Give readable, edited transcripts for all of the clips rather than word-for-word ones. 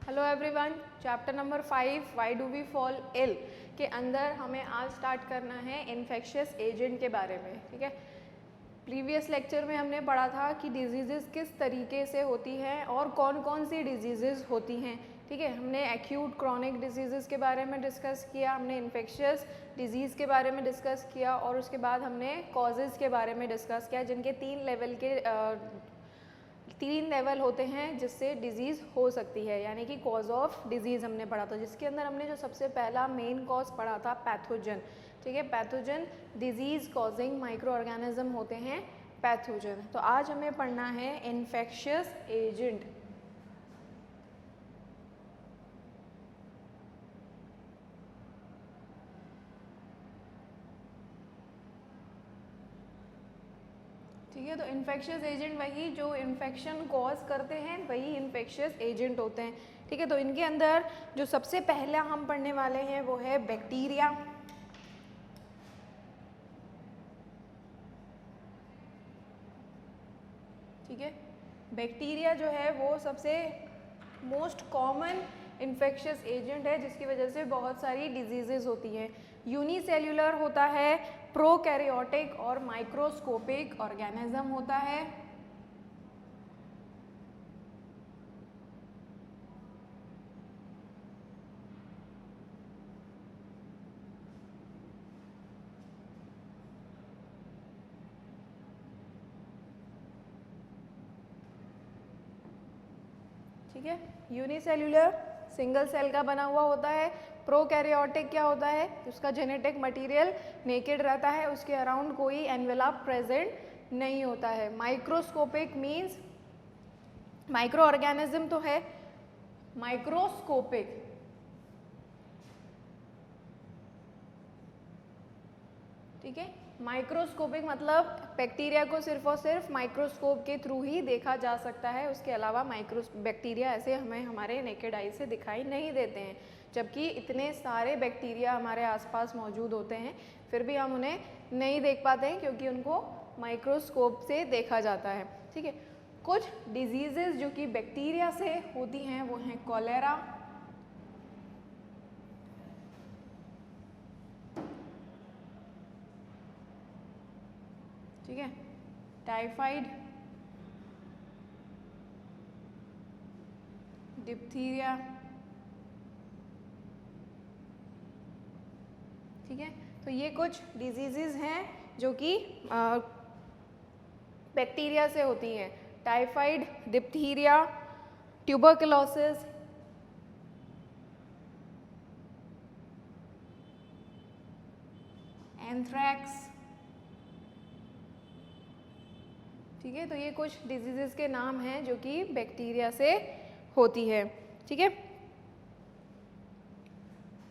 Hello everyone, chapter number 5 why do we fall ill के अंदर हमें आज स्टार्ट करना है इन्फेक्शियस एजेंट के बारे में। ठीक है, प्रीवियस लेक्चर में हमने पढ़ा था कि डिजीज़ेस किस तरीके से होती हैं और कौन कौन सी डिजीज़ेस होती हैं। ठीक है, हमने एक्यूट क्रॉनिक डिजीज़ेस के बारे में डिस्कस किया, हमने इन्फेक्शियस डिजीज़ के बारे में डिस्कस किया और उसके बाद हमने कॉजेज़ के बारे में डिस्कस किया, जिनके 3 लेवल होते हैं जिससे डिजीज़ हो सकती है, यानी कि कॉज ऑफ डिजीज़ हमने पढ़ा था, जिसके अंदर हमने जो सबसे पहला मेन कॉज पढ़ा था पैथोजन। ठीक है, pathogen disease causing micro organism होते हैं पैथोजन। तो आज हमें पढ़ना है इन्फेक्शियस एजेंट। ठीक है, तो इन्फेक्शियस एजेंट वही जो इन्फेक्शन कॉज करते हैं, वही इन्फेक्शियस एजेंट होते हैं। ठीक है, तो इनके अंदर जो सबसे पहला हम पढ़ने वाले हैं वो है बैक्टीरिया। ठीक है, बैक्टीरिया जो है वो सबसे मोस्ट कॉमन इन्फेक्शियस एजेंट है, जिसकी वजह से बहुत सारी डिजीजेज होती हैं। यूनिसेल्युलर होता है, प्रोकैरियोटिक और माइक्रोस्कोपिक ऑर्गेनिज्म होता है। ठीक है, यूनिसेल्युलर सिंगल सेल का बना हुआ होता है। प्रोकैरियोटिक क्या होता है, उसका जेनेटिक मटेरियल नेकेड रहता है, उसके अराउंड कोई एनवेलप प्रेजेंट नहीं होता है। माइक्रोस्कोपिक मींस माइक्रो ऑर्गेनिज्म तो है, माइक्रोस्कोपिक ठीक है, माइक्रोस्कोपिक मतलब बैक्टीरिया को सिर्फ और सिर्फ माइक्रोस्कोप के थ्रू ही देखा जा सकता है, उसके अलावा बैक्टीरिया ऐसे हमें हमारे नेकेड आई से दिखाई नहीं देते हैं। जबकि इतने सारे बैक्टीरिया हमारे आसपास मौजूद होते हैं, फिर भी हम उन्हें नहीं देख पाते हैं क्योंकि उनको माइक्रोस्कोप से देखा जाता है। ठीक है, कुछ डिजीजेज जो कि बैक्टीरिया से होती हैं वो हैं कॉलेरा, ठीक है, टाइफाइड, डिप्थीरिया। ठीक है, तो ये कुछ डिजीजेज हैं जो कि बैक्टीरिया से होती हैं। Typhoid, diphtheria, tuberculosis, anthrax. ठीक है, तो ये कुछ डिजीजेस के नाम हैं जो कि बैक्टीरिया से होती है। ठीक है,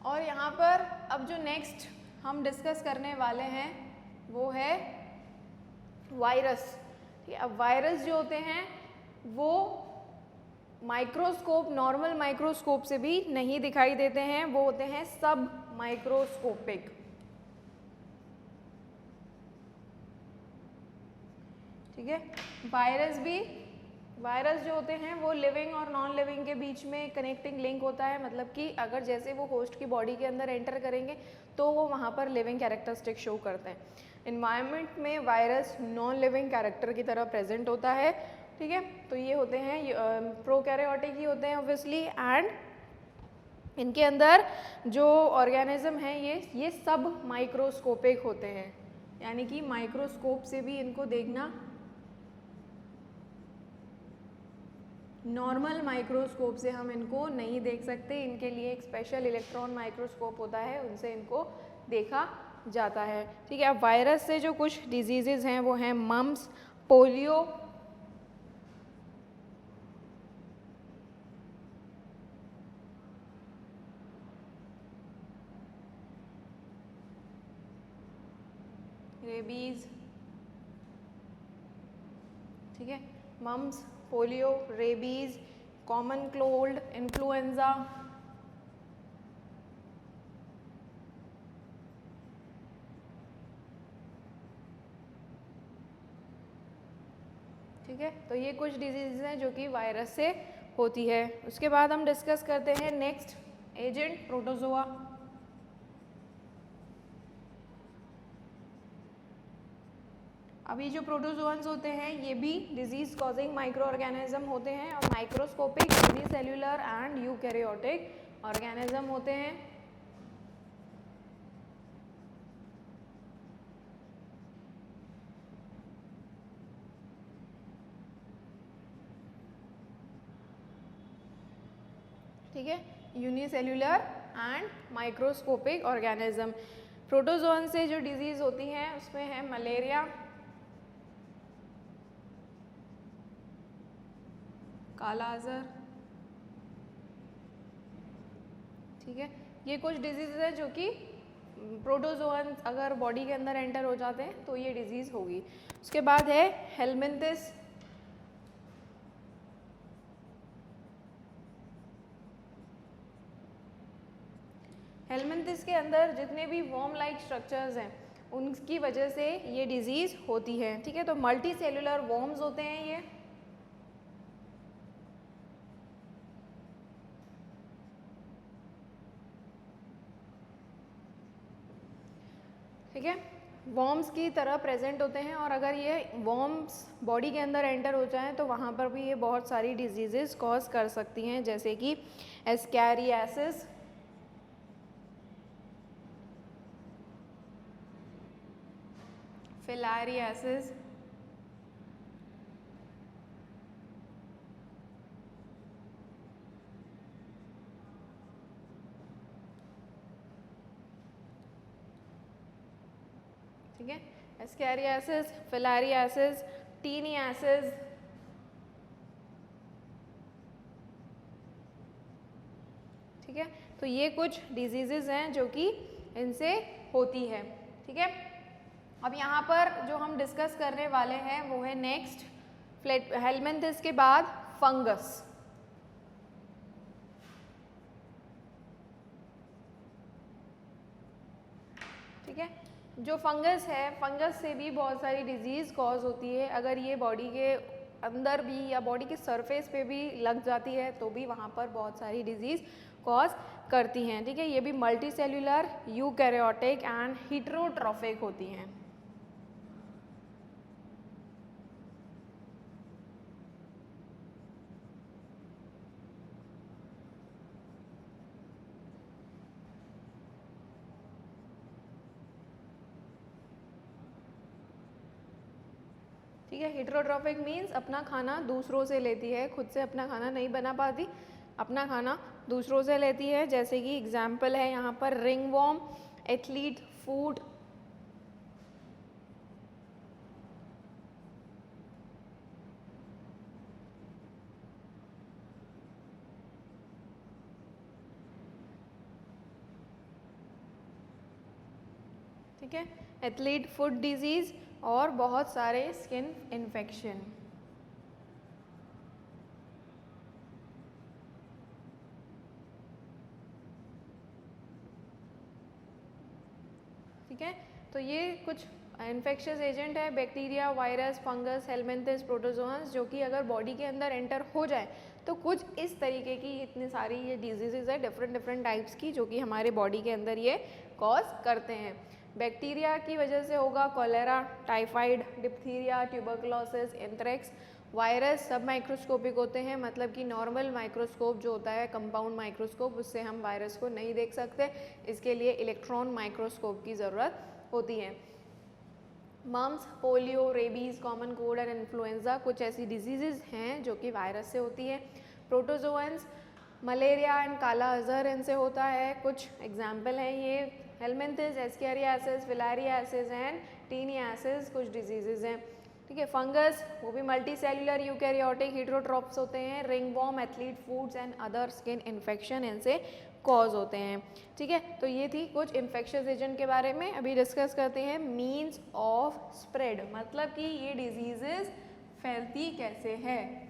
और यहाँ पर अब जो नेक्स्ट हम डिस्कस करने वाले हैं वो है वायरस। ठीक है, अब वायरस जो होते हैं वो माइक्रोस्कोप, नॉर्मल माइक्रोस्कोप से भी नहीं दिखाई देते हैं, वो होते हैं सब माइक्रोस्कोपिक। ठीक है, वायरस जो होते हैं वो लिविंग और नॉन लिविंग के बीच में कनेक्टिंग लिंक होता है, मतलब कि अगर जैसे वो होस्ट की बॉडी के अंदर एंटर करेंगे तो वो वहाँ पर लिविंग कैरेक्टरिस्टिक शो करते हैं। इन्वायरमेंट में वायरस नॉन लिविंग कैरेक्टर की तरह प्रेजेंट होता है। ठीक है, तो ये होते हैं प्रोकैरियोटिक ही होते हैं ऑब्वियसली, एंड इनके अंदर जो ऑर्गेनिज्म हैं ये सब माइक्रोस्कोपिक होते हैं, यानी कि माइक्रोस्कोप से भी इनको देखना, नॉर्मल माइक्रोस्कोप से हम इनको नहीं देख सकते, इनके लिए एक स्पेशल इलेक्ट्रॉन माइक्रोस्कोप होता है, उनसे इनको देखा जाता है। ठीक है, अब वायरस से जो कुछ डिजीजेज हैं वो हैं मम्स, पोलियो, रेबीज। ठीक है, mumps, polio, rabies, common cold, influenza. ठीक है, तो ये कुछ डिजीज हैं जो कि वायरस से होती है। उसके बाद हम डिस्कस करते हैं नेक्स्ट एजेंट प्रोटोजोआ। अभी जो प्रोटोजोअन्स होते हैं ये भी डिजीज कॉजिंग माइक्रो ऑर्गेनिज्म होते हैं और microscopic, unicellular and eukaryotic organism होते हैं। ठीक है, unicellular and microscopic organism. Protozoan से जो डिजीज होती हैं उसमें है मलेरिया, काला अजहर। ठीक है, ये कुछ डिजीज है जो कि प्रोटोजोअन अगर बॉडी के अंदर एंटर हो जाते हैं तो ये डिजीज होगी। उसके बाद है हेलमिंथिस, हेलमिंथिस के अंदर जितने भी वॉर्म लाइक स्ट्रक्चर्स हैं उनकी वजह से ये डिजीज होती है। ठीक है, तो मल्टी सेलुलर वॉर्म्स होते हैं ये। ठीक है, वॉर्म्स की तरह प्रेजेंट होते हैं और अगर ये वॉर्म्स बॉडी के अंदर एंटर हो जाएं तो वहाँ पर भी ये बहुत सारी डिजीजेस कॉज कर सकती हैं, जैसे कि एस्कैरियासिस, फिलारियासिस, ठीक है, एस्कैरियासिस, फिलारियासिस, टीनियासिस। ठीक है, तो ये कुछ डिजीजेस हैं जो कि इनसे होती है। ठीक है, अब यहाँ पर जो हम डिस्कस करने वाले हैं वो है नेक्स्ट हेलमिंथिस के बाद फंगस। ठीक है, जो फंगस है, फंगस से भी बहुत सारी डिजीज़ कॉज होती है। अगर ये बॉडी के अंदर भी या बॉडी के सरफेस पे भी लग जाती है तो भी वहाँ पर बहुत सारी डिजीज़ कॉज करती हैं। ठीक है, ये भी multi cellular, eukaryotic and heterotrophic होती हैं। ठीक है, हेटेरोट्रॉफिक मीन्स अपना खाना दूसरों से लेती है, खुद से अपना खाना नहीं बना पाती, अपना खाना दूसरों से लेती है। जैसे कि एग्जाम्पल है यहाँ पर रिंगवॉर्म, एथलीट फूड। ठीक है, एथलीट फूड डिजीज और बहुत सारे स्किन इन्फेक्शन। ठीक है, तो ये कुछ इन्फेक्शियस एजेंट है, bacteria, virus, fungus, helminths, protozoans, जो कि अगर बॉडी के अंदर एंटर हो जाए तो कुछ इस तरीके की इतनी सारी ये डिजीजेज है डिफरेंट टाइप्स की, जो कि हमारे बॉडी के अंदर ये कॉज करते हैं। बैक्टीरिया की वजह से होगा cholera, typhoid, diphtheria, tuberculosis, anthrax. Virus सब माइक्रोस्कोपिक होते हैं, मतलब कि नॉर्मल माइक्रोस्कोप जो होता है, कंपाउंड माइक्रोस्कोप, उससे हम वायरस को नहीं देख सकते, इसके लिए इलेक्ट्रॉन माइक्रोस्कोप की ज़रूरत होती है। Mumps, polio, rabies, common cold and influenza कुछ ऐसी डिजीज़ हैं जो कि वायरस से होती है। प्रोटोजोअन्स, मलेरिया एंड काला अजहर इनसे होता है। कुछ एग्जाम्पल हैं ये helminths, ascariasis, filariasis and taeniasis कुछ डिजीजेज हैं। ठीक है, फंगस वो भी मल्टी सेल्यूलर, यूकैरियोटिक, हेटेरोट्रॉप्स होते हैं। Ringworm, athlete foods and other skin infection इनसे कॉज होते हैं। ठीक है, तो ये थी कुछ इन्फेक्शियस एजेंट के बारे में। अभी डिस्कस करते हैं मीन्स ऑफ स्प्रेड, मतलब कि ये डिजीजेस फैलती कैसे है।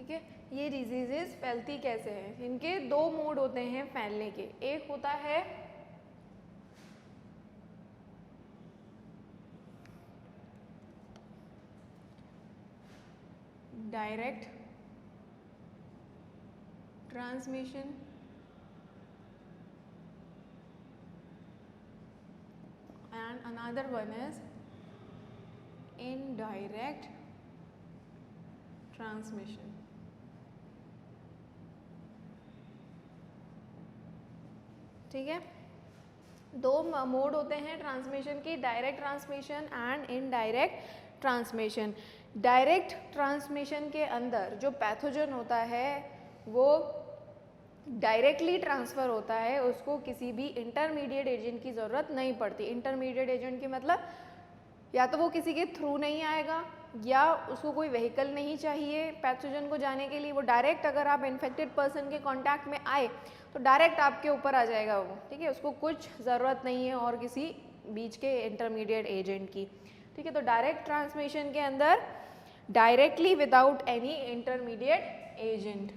ठीक है। ये डिजीजेस फैलती कैसे हैं, इनके दो मोड होते हैं फैलने के। एक होता है direct transmission and another one is indirect transmission। ठीक है, दो मोड होते हैं ट्रांसमिशन की, direct transmission and indirect transmission. Direct transmission के अंदर जो पैथोजन होता है वो डायरेक्टली ट्रांसफ़र होता है, उसको किसी भी इंटरमीडिएट एजेंट की ज़रूरत नहीं पड़ती। इंटरमीडिएट एजेंट की मतलब या तो वो किसी के थ्रू नहीं आएगा या उसको कोई व्हीकल नहीं चाहिए पैथोजन को जाने के लिए। वो डायरेक्ट, अगर आप इन्फेक्टेड पर्सन के कांटेक्ट में आए तो डायरेक्ट आपके ऊपर आ जाएगा वो, ठीक है। उसको कुछ ज़रूरत नहीं है और किसी बीच के इंटरमीडिएट एजेंट की, ठीक है। तो डायरेक्ट ट्रांसमिशन के अंदर directly without any intermediate agent.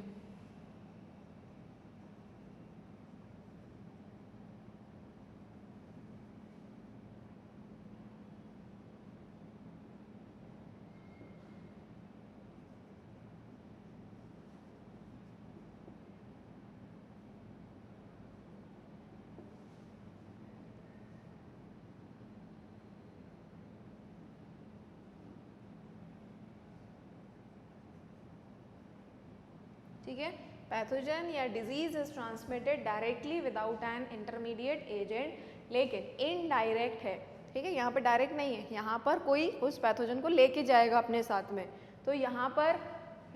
ठीक है, पैथोजन या disease is transmitted directly without an intermediate agent, लेकिन इनडायरेक्ट है, ठीक है। यहाँ पर डायरेक्ट नहीं है, यहाँ पर कोई उस पैथोजन को लेके जाएगा अपने साथ में, तो यहाँ पर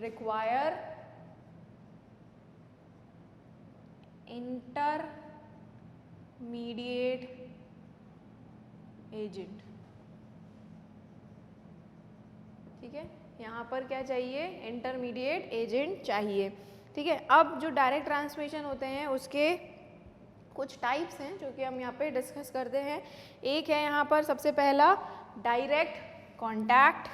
रिक्वायर इंटरमीडिएट एजेंट। ठीक है, यहाँ पर क्या चाहिए, इंटरमीडिएट एजेंट चाहिए, ठीक है। अब जो डायरेक्ट ट्रांसमिशन होते हैं उसके कुछ टाइप्स हैं जो कि हम यहाँ पे डिस्कस करते हैं। एक है यहाँ पर सबसे पहला डायरेक्ट कॉन्टैक्ट,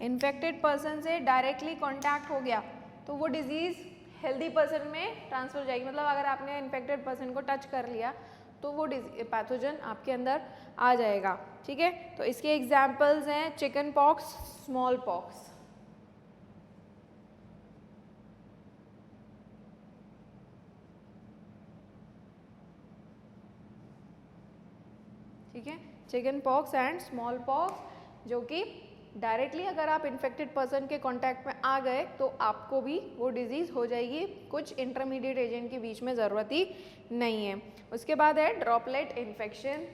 इन्फेक्टेड पर्सन से डायरेक्टली कांटेक्ट हो गया तो वो डिजीज़ हेल्दी पर्सन में ट्रांसफर हो जाएगी। मतलब अगर आपने इन्फेक्टेड पर्सन को टच कर लिया तो वो पैथोजन आपके अंदर आ जाएगा, ठीक है। तो इसके एग्जांपल्स हैं चिकन पॉक्स, स्मॉल पॉक्स। ठीक है, chicken pox and small pox, जो कि डायरेक्टली अगर आप इन्फेक्टेड पर्सन के कांटेक्ट में आ गए तो आपको भी वो डिजीज़ हो जाएगी, कुछ इंटरमीडिएट एजेंट के बीच में ज़रूरत ही नहीं है। उसके बाद है ड्रॉपलेट इन्फेक्शन।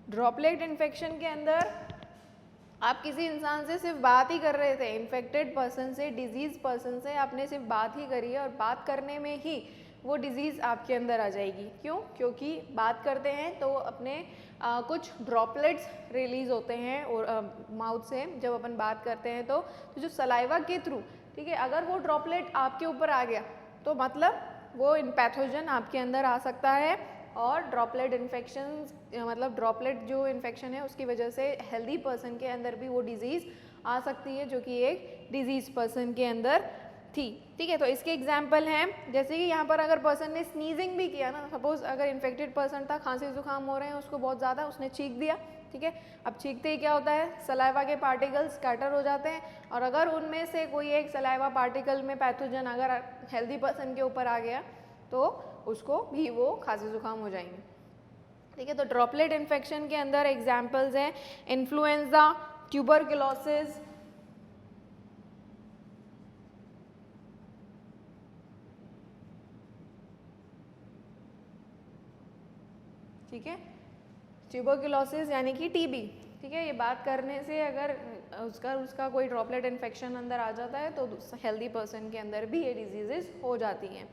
ड्रॉपलेट इन्फेक्शन के अंदर आप किसी इंसान से सिर्फ बात ही कर रहे थे, इन्फेक्टेड पर्सन से, डिजीज पर्सन से आपने सिर्फ बात ही करी है और बात करने में ही वो डिजीज़ आपके अंदर आ जाएगी। क्यों? क्योंकि बात करते हैं तो अपने कुछ ड्रॉपलेट्स रिलीज़ होते हैं और माउथ से जब अपन बात करते हैं तो जो सलाइवा के थ्रू, ठीक है, अगर वो ड्रॉपलेट आपके ऊपर आ गया तो मतलब वो पैथोजन आपके अंदर आ सकता है। और ड्रॉपलेट इन्फेक्शन मतलब ड्रॉपलेट जो इन्फेक्शन है उसकी वजह से हेल्दी पर्सन के अंदर भी वो डिजीज़ आ सकती है जो कि एक डिजीज़ पर्सन के अंदर थी, ठीक है। तो इसके एग्जाम्पल हैं, जैसे कि यहाँ पर अगर पर्सन ने स्नीजिंग भी किया ना, सपोज अगर इन्फेक्टेड पर्सन था, खांसी जुकाम हो रहे हैं उसको बहुत ज़्यादा, उसने छींक दिया, ठीक है। अब छींकते ही क्या होता है, सलाइवा के पार्टिकल्स स्कैटर हो जाते हैं और अगर उनमें से कोई एक सलाइवा पार्टिकल में पैथोजन अगर हेल्दी पर्सन के ऊपर आ गया तो उसको भी वो खांसी जुकाम हो जाएंगे, ठीक है। तो ड्रॉपलेट इन्फेक्शन के अंदर एग्जाम्पल्स हैं इन्फ्लुएंजा, ट्यूबरकुलोसिस, ठीक है, ट्यूबरकुलोसिस यानी कि टीबी, ठीक है। ये बात करने से अगर उसका कोई ड्रॉपलेट इन्फेक्शन अंदर आ जाता है तो हेल्दी पर्सन के अंदर भी ये डिजीजेस हो जाती हैं।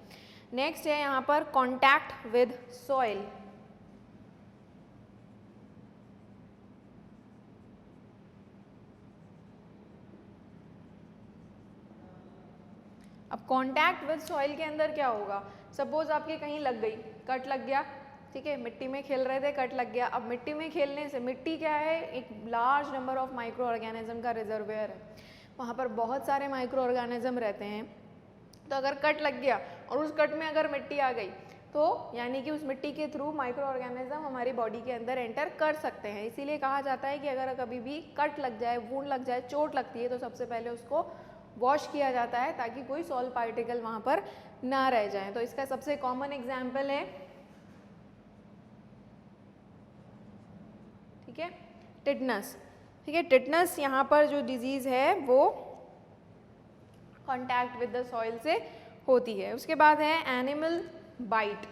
नेक्स्ट है यहाँ पर कॉन्टैक्ट विद सॉइल। अब कांटेक्ट विद सॉइल के अंदर क्या होगा, सपोज आपके कहीं लग गई, कट लग गया, ठीक है, मिट्टी में खेल रहे थे, कट लग गया। अब मिट्टी में खेलने से, मिट्टी क्या है, एक large number of micro organism का रिजर्वेयर है, वहाँ पर बहुत सारे माइक्रो ऑर्गेनिज्म रहते हैं। तो अगर कट लग गया और उस कट में अगर मिट्टी आ गई, तो यानी कि उस मिट्टी के थ्रू माइक्रो ऑर्गेनिज्म हमारी बॉडी के अंदर एंटर कर सकते हैं। इसीलिए कहा जाता है कि अगर कभी भी कट लग जाए, वूंड लग जाए, चोट लगती है, तो सबसे पहले उसको वॉश किया जाता है ताकि कोई सॉल्ट पार्टिकल वहाँ पर ना रह जाए। तो इसका सबसे कॉमन एग्जाम्पल है, ठीक है, टिटनस। ठीक है, टिटनस यहाँ पर जो डिजीज़ है वो कॉन्टैक्ट विद द सॉइल से होती है। उसके बाद है एनिमल बाइट।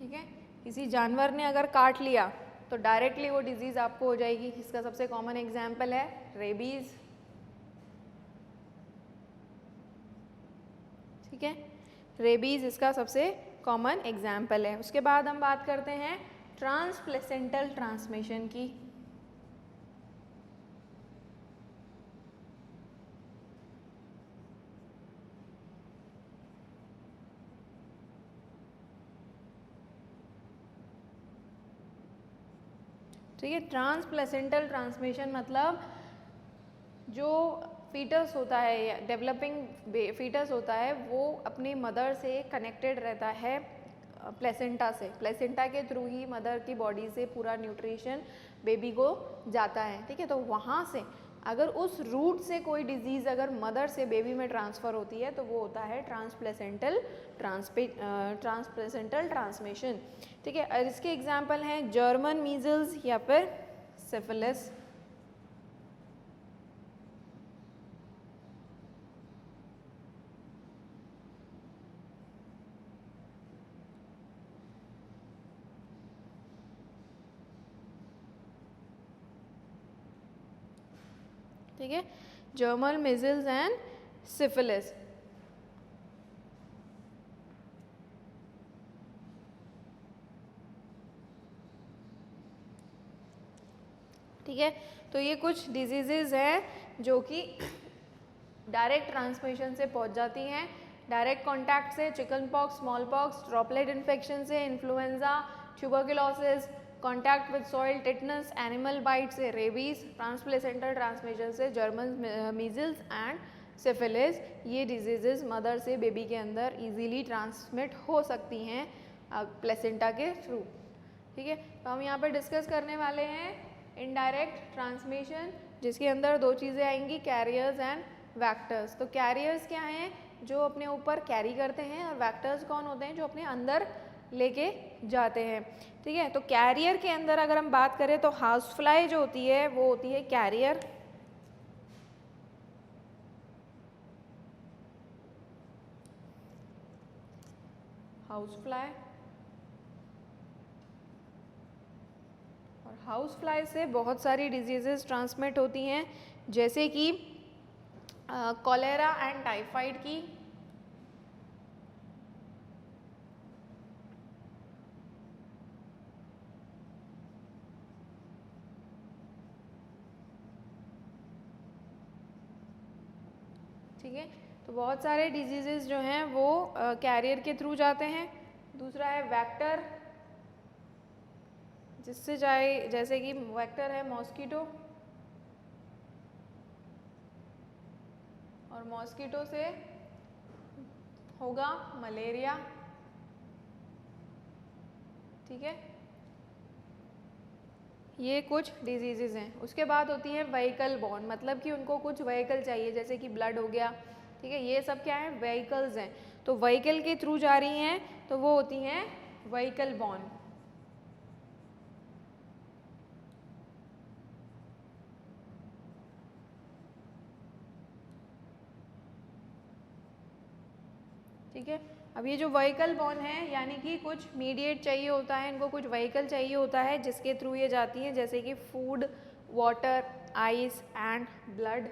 ठीक है, किसी जानवर ने अगर काट लिया तो डायरेक्टली वो डिजीज़ आपको हो जाएगी। इसका सबसे कॉमन एग्जाम्पल है रेबीज़। ठीक है, रेबीज़ इसका सबसे कॉमन एग्जाम्पल है। उसके बाद हम बात करते हैं ट्रांसप्लेसेंटल ट्रांसमिशन की। ठीक है, ट्रांसप्लेसेंटल ट्रांसमिशन मतलब जो फीटस होता है या डेवलपिंग फीटस होता है वो अपनी मदर से कनेक्टेड रहता है प्लेसेंटा से। प्लेसेंटा के थ्रू ही मदर की बॉडी से पूरा न्यूट्रिशन बेबी को जाता है। ठीक है, तो वहाँ से अगर उस रूट से कोई डिजीज़ अगर मदर से बेबी में ट्रांसफ़र होती है तो वो होता है ट्रांसप्लेसेंटल ट्रांसमिशन। ठीक है, और इसके एग्जाम्पल हैं जर्मन मीजल्स या फिर सिफिलिस। ठीक है, जर्मन मीजल्स एंड सिफिलिस। ठीक है, तो ये कुछ डिजीज़ेज़ हैं जो कि डायरेक्ट ट्रांसमिशन से पहुंच जाती हैं। डायरेक्ट कांटेक्ट से chicken pox, small pox, droplet infection से influenza, tuberculosis, contact with soil, tetanus, animal bite से रेबीज, ट्रांसप्लेसेंटल ट्रांसमिशन से जर्मन मीजल्स एंड सिफिलिस। ये डिजीजेस मदर से बेबी के अंदर इजीली ट्रांसमिट हो सकती हैं प्लेसेंटा के थ्रू। ठीक है, तो हम यहाँ पर डिस्कस करने वाले हैं इनडायरेक्ट ट्रांसमिशन, जिसके अंदर दो चीज़ें आएंगी, कैरियर्स एंड वैक्टर्स। तो कैरियर्स क्या हैं, जो अपने ऊपर कैरी करते हैं, और वैक्टर्स कौन होते हैं, जो अपने अंदर लेके जाते हैं। ठीक है, तो कैरियर के अंदर अगर हम बात करें तो हाउस फ्लाई जो होती है वो होती है कैरियर। हाउस फ्लाई, और हाउस फ्लाई से बहुत सारी डिजीजेस ट्रांसमिट होती हैं, जैसे कि कॉलेरा एंड टाइफाइड की। ठीक है, तो बहुत सारे डिजीजेस जो हैं वो कैरियर के थ्रू जाते हैं। दूसरा है वेक्टर, जिससे जाए, जैसे कि वेक्टर है मॉस्किटो, और मॉस्किटो से होगा मलेरिया। ठीक है, ये कुछ डिजीजेज हैं। उसके बाद होती है व्हीकल बॉर्न, मतलब कि उनको कुछ व्हीकल चाहिए, जैसे कि ब्लड हो गया। ठीक है, ये सब क्या है, व्हीकल्स हैं, तो व्हीकल के थ्रू जा रही हैं तो वो होती हैं व्हीकल बॉर्न। ठीक है, अब ये जो व्हीकल बॉर्न है, यानी कि कुछ मीडिएट चाहिए होता है इनको, कुछ व्हीकल चाहिए होता है जिसके थ्रू ये जाती हैं, जैसे कि food, water, ice and blood.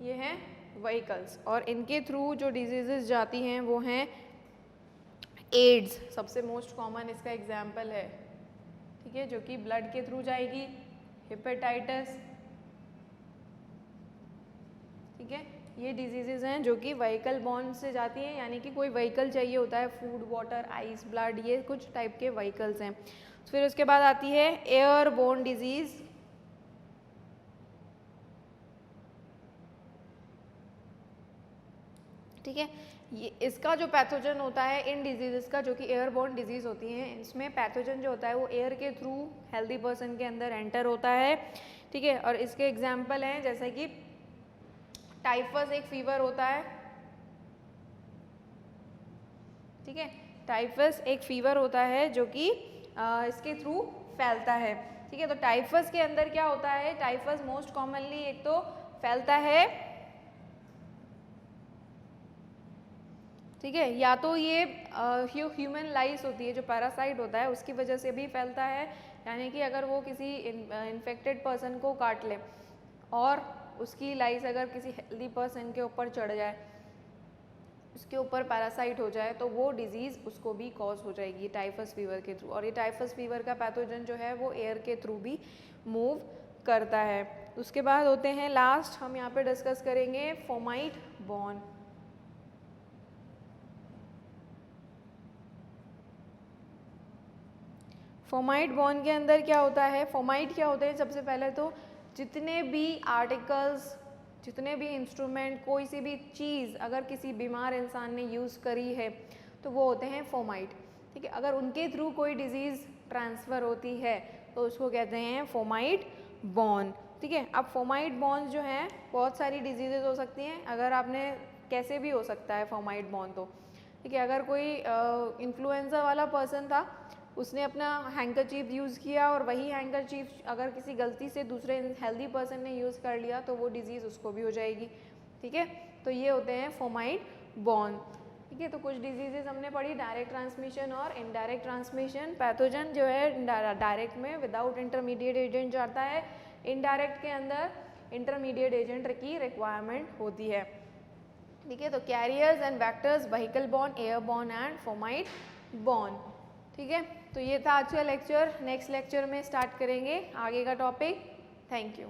ये है व्हीकल्स, और इनके थ्रू जो डिजीजेस जाती हैं वो हैं एड्स, सबसे मोस्ट कॉमन इसका एग्जाम्पल है, ठीक है, जो कि ब्लड के थ्रू जाएगी, हेपेटाइटिस, ठीक है, ये डिजीजेज हैं जो कि व्हीकल बॉर्न से जाती हैं, यानी कि कोई व्हीकल चाहिए होता है, फूड, वाटर, आइस, ब्लड, ये कुछ टाइप के व्हीकल्स हैं। फिर उसके बाद आती है एयरबोर्न डिजीज, ठीक है, ये इसका जो पैथोजन होता है इन डिजीज़ का, जो कि एयरबोर्न डिजीज़ होती हैं, इसमें पैथोजन जो होता है वो एयर के थ्रू हेल्दी पर्सन के अंदर एंटर होता है, ठीक है, और इसके एग्जाम्पल हैं जैसे कि टाइफस एक फीवर होता है, ठीक है, टाइफस एक फीवर होता है जो कि इसके थ्रू फैलता है, ठीक है। तो टाइफस के अंदर क्या होता है, टाइफस मोस्ट कॉमनली एक तो फैलता है, ठीक है, या तो ये ह्यूमन लाइस होती है जो पैरासाइट होता है उसकी वजह से भी फैलता है, यानी कि अगर वो किसी इन्फेक्टेड पर्सन को काट ले और उसकी लाइस अगर किसी हेल्दी पर्सन के ऊपर चढ़ जाए, उसके ऊपर पैरासाइट हो जाए, तो वो डिजीज़ उसको भी कॉज हो जाएगी टाइफस फीवर के थ्रू। और ये टाइफस फीवर का पैथोजन जो है वो एयर के थ्रू भी मूव करता है। उसके बाद होते हैं लास्ट हम यहाँ पे डिस्कस करेंगे फोमाइट बॉर्न। फोमाइट बॉर्न के अंदर क्या होता है, फोमाइट क्या होते हैं, सबसे पहले तो जितने भी आर्टिकल्स, जितने भी इंस्ट्रूमेंट, कोई सी भी चीज़ अगर किसी बीमार इंसान ने यूज़ करी है तो वो होते हैं फोमाइट, ठीक है। अगर उनके थ्रू कोई डिजीज़ ट्रांसफ़र होती है तो उसको कहते हैं फोमाइट बॉर्न, ठीक है। अब फोमाइट बॉर्न जो हैं बहुत सारी डिजीज़ेज हो सकती हैं, अगर आपने कैसे भी हो सकता है फोमाइट बॉर्न, तो ठीक है, अगर कोई इन्फ्लुएंजा वाला पर्सन था, उसने अपना हैंकरचीफ यूज़ किया और वही हैंकरचीफ अगर किसी गलती से दूसरे हेल्दी पर्सन ने यूज़ कर लिया तो वो डिज़ीज़ उसको भी हो जाएगी, ठीक है। तो ये होते हैं फोमाइट बॉर्न, ठीक है। तो कुछ डिजीजेज हमने पढ़ी, डायरेक्ट ट्रांसमिशन और इनडायरेक्ट ट्रांसमिशन। पैथोजन जो है डायरेक्ट में विदाउट इंटरमीडिएट एजेंट जाता है, इनडायरेक्ट के अंदर इंटरमीडिएट एजेंट की रिक्वायरमेंट होती है, ठीक है। तो carriers and vectors, vehicle born, air born and fomite born, ठीक है। तो ये था आज का लेक्चर, नेक्स्ट लेक्चर में स्टार्ट करेंगे आगे का टॉपिक। Thank you.